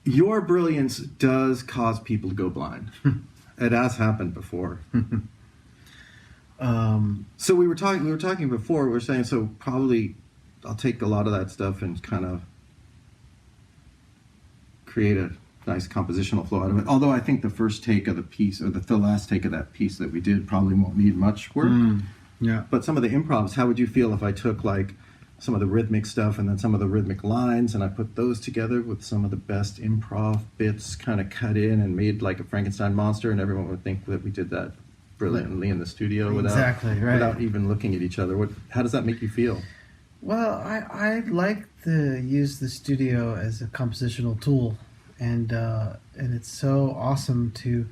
your brilliance does cause people to go blind. It has happened before. So we were talking before. We were saying, so probably I'll take a lot of that stuff and kind of create a nice compositional flow out of it. Although I think the first take of the piece, or the last take of that piece that we did, probably won't need much work. Yeah. But some of the improvs, how would you feel if I took like some of the rhythmic stuff and then some of the rhythmic lines, and I put those together with some of the best improv bits kind of cut in and made like a Frankenstein monster, and everyone would think that we did that brilliantly in the studio without even looking at each other. How does that make you feel? Well, I like to use the studio as a compositional tool, and it's so awesome to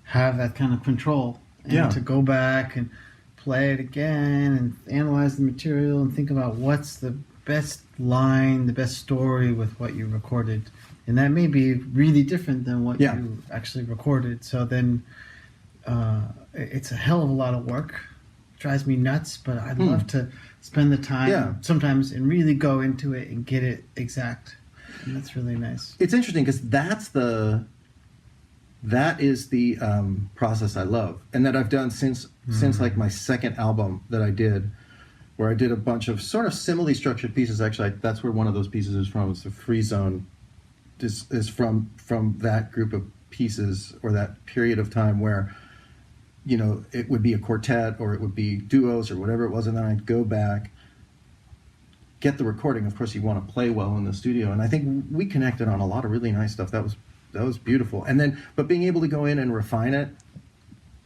have that kind of control and to go back and play it again and analyze the material and think about what's the best line, the best story with what you recorded. And that may be really different than what you actually recorded. So then it's a hell of a lot of work. It drives me nuts, but I'd love to spend the time sometimes and really go into it and get it exact. And that's really nice. It's interesting because that is the process I love, and that I've done since like my second album that I did, where I did a bunch of sort of similarly structured pieces. Actually, that's where one of those pieces is from. It's the Free Zone. Is from that group of pieces, or that period of time where, you know, it would be a quartet or it would be duos or whatever it was, and then I'd go back, get the recording. Of course, you want to play well in the studio, and I think we connected on a lot of really nice stuff. That was beautiful. And then, but being able to go in and refine it.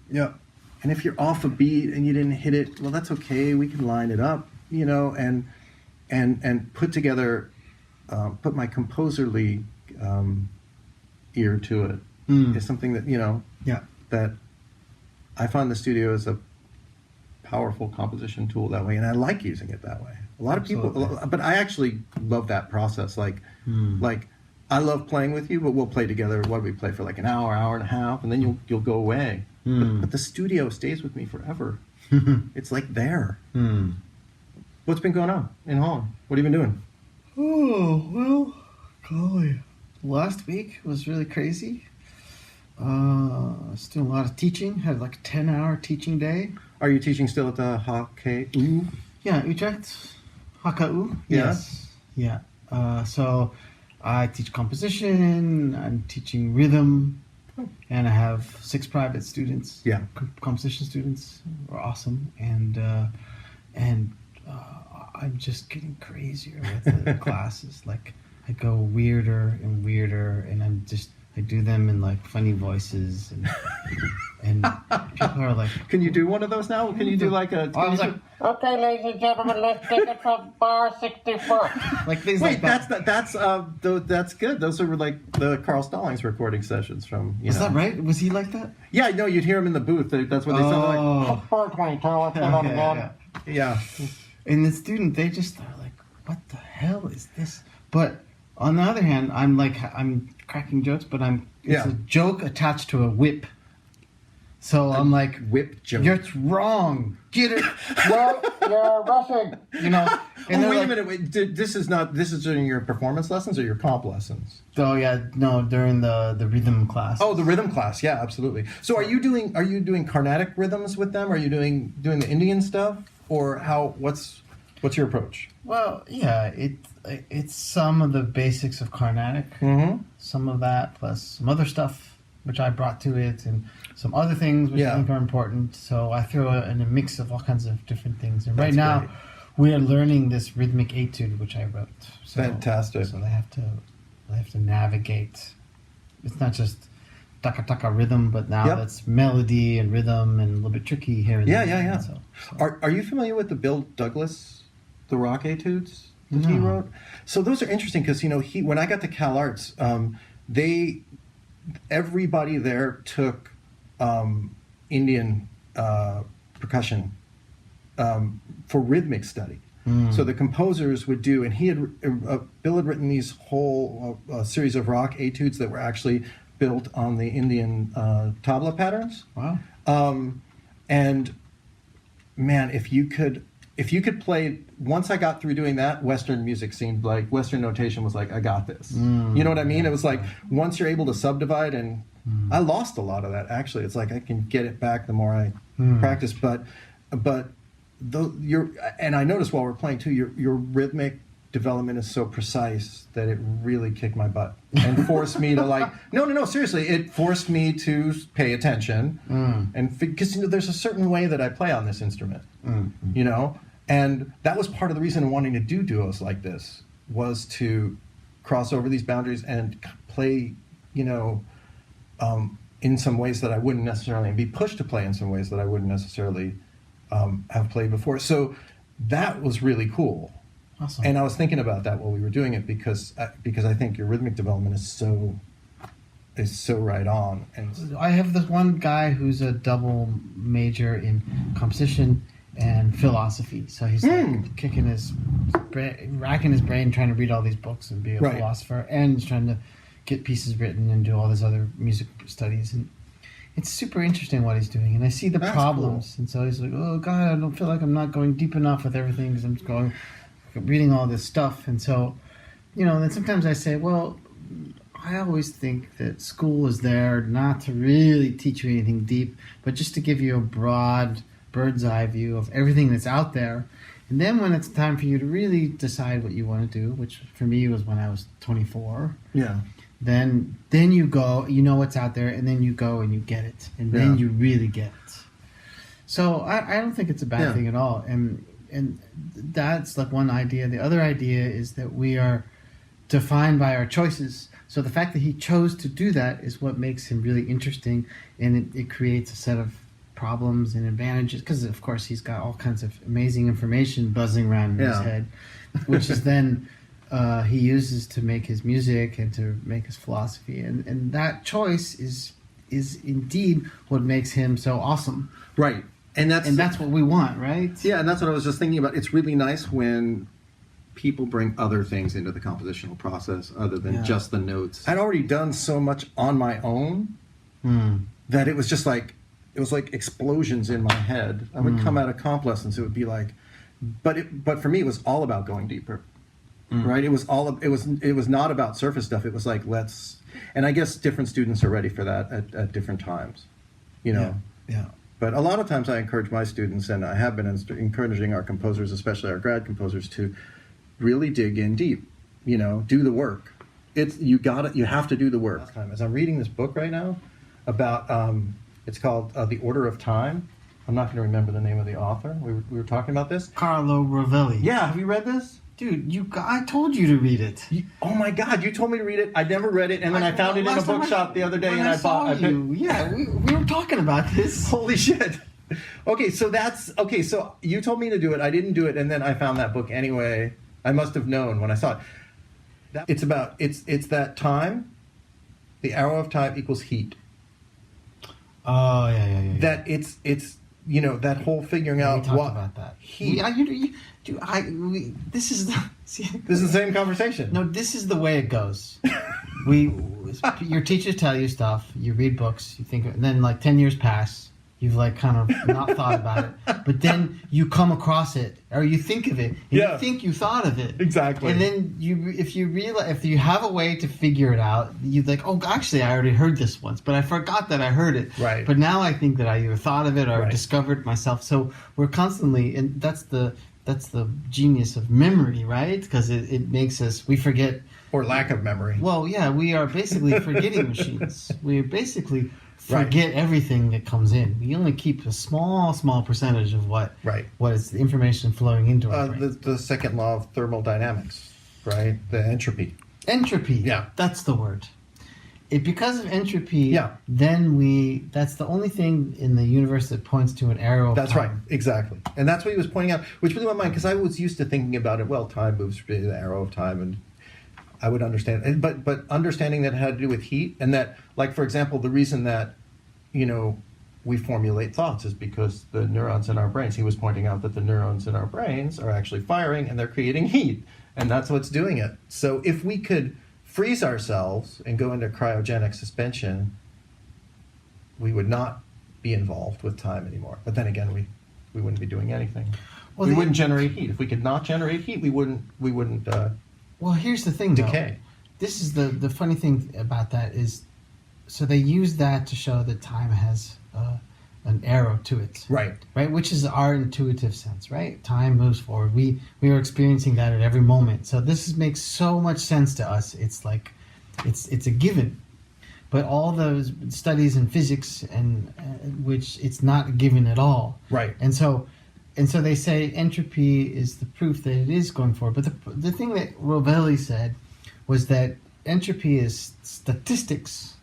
Yeah. And if you're off a beat and you didn't hit it, well, that's okay. We can line it up, you know, and put together, put my composerly ear to it. Is something that, you know, that I find the studio is a powerful composition tool that way, and I like using it that way. A lot of people, but I actually love that process. Like I love playing with you, but we'll play together. What do we play for, like an hour, hour and a half, and then you'll go away. But the studio stays with me forever. It's like there. What's been going on in Holland? What have you been doing? Oh, well, golly. Last week was really crazy. I was doing a lot of teaching. Had like a 10-hour teaching day. Are you teaching still at the HKU? Yeah, Utrecht. HKU. Yes. Yeah. So I teach composition, I'm teaching rhythm, and I have 6 private students. Yeah. Composition students are awesome. And I'm just getting crazier with the classes. Like, I go weirder and weirder, and I do them in like funny voices, and people are like, "Can you do one of those now? Can you do like a?" I was like, "Okay, ladies and gentlemen, let's take it from bar 64." Like things like that. That's good. Those are like the Carl Stallings recording sessions from. Is that right? Was he like that? Yeah, no, you'd hear him in the booth. That's what they sound like. Yeah. And the student, they just are like, "What the hell is this?" But on the other hand, I'm cracking jokes, but it's a joke attached to a whip. So I'm like, whip joke. You're wrong. Get it? Well, you're rushing. You know. And wait a minute. Wait, this is during your performance lessons or your comp lessons? Oh yeah, no, during the rhythm class. Oh, the rhythm class. Yeah, absolutely. So are you doing Carnatic rhythms with them? Are you doing the Indian stuff, or how? What's your approach? Well, yeah, it's some of the basics of Carnatic, some of that plus some other stuff which I brought to it, and some other things which I think are important. So I throw in a mix of all kinds of different things. And right now, we are learning this rhythmic etude which I wrote. So, fantastic. So they have to navigate. It's not just taka taka rhythm, but now it's melody and rhythm and a little bit tricky here and there. Yeah. So. Are you familiar with the Bill Douglas, the rock etudes that he wrote? So those are interesting because, you know, when I got to Cal Arts, everybody there took Indian percussion for rhythmic study. So the composers would do, and Bill had written these whole series of rock etudes that were actually built on the Indian tabla patterns. Wow. And man, if you could if you could play, once I got through doing that, Western music seemed like, Western notation was like, I got this. You know what I mean? It was like, once you're able to subdivide, and I lost a lot of that, actually. It's like, I can get it back the more I practice, but and I noticed while we're playing too, your rhythmic development is so precise that it really kicked my butt and forced me to like, no, seriously, it forced me to pay attention, and because there's a certain way that I play on this instrument, you know, and that was part of the reason wanting to do duos like this, was to cross over these boundaries and play, you know, in some ways that I wouldn't necessarily, and be pushed to play in some ways that I wouldn't necessarily have played before. So that was really cool. Awesome. And I was thinking about that while we were doing it, because I think your rhythmic development is so right on. And I have this one guy who's a double major in composition and philosophy. So he's like kicking racking his brain trying to read all these books and be a philosopher, and he's trying to get pieces written and do all this other music studies. And it's super interesting what he's doing. And I see the problems. Cool. And so he's like, oh God, I don't feel like I'm not going deep enough with everything because I'm just reading all this stuff. And so, you know, then sometimes I say, well, I always think that school is there not to really teach you anything deep, but just to give you a broad bird's eye view of everything that's out there. And then when it's time for you to really decide what you want to do, which for me was when I was 24. Yeah. Then you go, you know what's out there, and then you go and you get it. And then you really get it. So I don't think it's a bad thing at all. And that's like one idea. The other idea is that we are defined by our choices. So the fact that he chose to do that is what makes him really interesting, and it creates a set of problems and advantages, because of course he's got all kinds of amazing information buzzing around in his head, which is then he uses to make his music and to make his philosophy, and that choice is indeed what makes him so awesome. Right. And that's what we want, right? Yeah, and that's what I was just thinking about. It's really nice when people bring other things into the compositional process other than just the notes. I'd already done so much on my own that it was just like, it was like explosions in my head. I would come out of comp lessons, it would be like, but for me it was all about going deeper, right? It was not about surface stuff. It was like, and I guess different students are ready for that at different times, you know. Yeah. But a lot of times I encourage my students, and I have been encouraging our composers, especially our grad composers, to really dig in deep, you know, do the work. You have to do the work. As I'm reading this book right now about, it's called The Order of Time. I'm not going to remember the name of the author. We were talking about this. Carlo Rovelli. Yeah, have you read this? Dude, I told you to read it. Oh my God, you told me to read it. I never read it, and then I found it in a bookshop the other day, and I bought it. Yeah, we were talking about this. Holy shit. Okay, so you told me to do it. I didn't do it, and then I found that book anyway. I must have known when I saw it. It's that time. The arrow of time equals heat. Oh yeah. That it's you know, that whole figuring out we talked about that. Heat. This is the same conversation. No, this is the way it goes. Your teachers tell you stuff. You read books. You think, and then like 10 years pass. You've like kind of not thought about it, but then you come across it, or you think of it, and you think you thought of it exactly. And then if you have a way to figure it out, you like, oh, actually, I already heard this once, but I forgot that I heard it. Right. But now I think that I either thought of it or discovered it myself. So we're constantly, and that's the genius of memory, right? Because it makes we forget, or lack of memory. Well, yeah, we are basically forgetting machines. We basically forget everything that comes in. We only keep a small percentage of what is the information flowing into our brain. The second law of thermodynamics, right? The entropy. Entropy. Yeah. That's the word. Because of entropy, then that's the only thing in the universe that points to an arrow of time. That's right. Exactly. And that's what he was pointing out, which blew my mind, because I was used to thinking about it, well, time moves through the arrow of time, and I would understand. But understanding that it had to do with heat, and that, like, for example, the reason that, you know, we formulate thoughts is because the neurons in our brains, he was pointing out that the neurons in our brains are actually firing and they're creating heat, and that's what's doing it. So if we could freeze ourselves and go into cryogenic suspension, we would not be involved with time anymore. But then again, we wouldn't be doing anything. Well, we wouldn't generate heat. If we could not generate heat, we wouldn't. Well, here's the thing, though. Decay. This is the funny thing about that is, so they use that to show that time has an arrow to it, Right. right, which is our intuitive sense, right? Time moves forward. We are experiencing that at every moment. So makes so much sense to us. It's like, it's a given. But all those studies in physics and which it's not a given at all. Right. And so they say entropy is the proof that it is going forward. But the thing that Rovelli said was that entropy is statistics.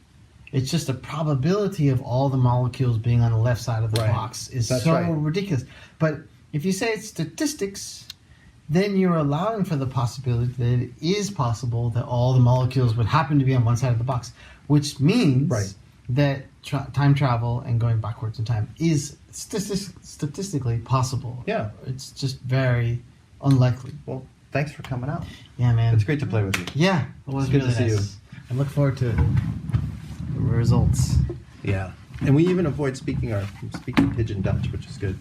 It's just a probability of all the molecules being on the left side of the Right. box is That's so right. ridiculous. But if you say it's statistics, then you're allowing for the possibility that it is possible that all the molecules would happen to be on one side of the box, which means Right. that time travel and going backwards in time is statistically possible. Yeah. It's just very unlikely. Well, thanks for coming out. Yeah, man. It's great to play with you. Yeah, it was It's good really to see nice. I look forward to the results. Yeah. And we even avoid speaking Pidgin Dutch, which is good.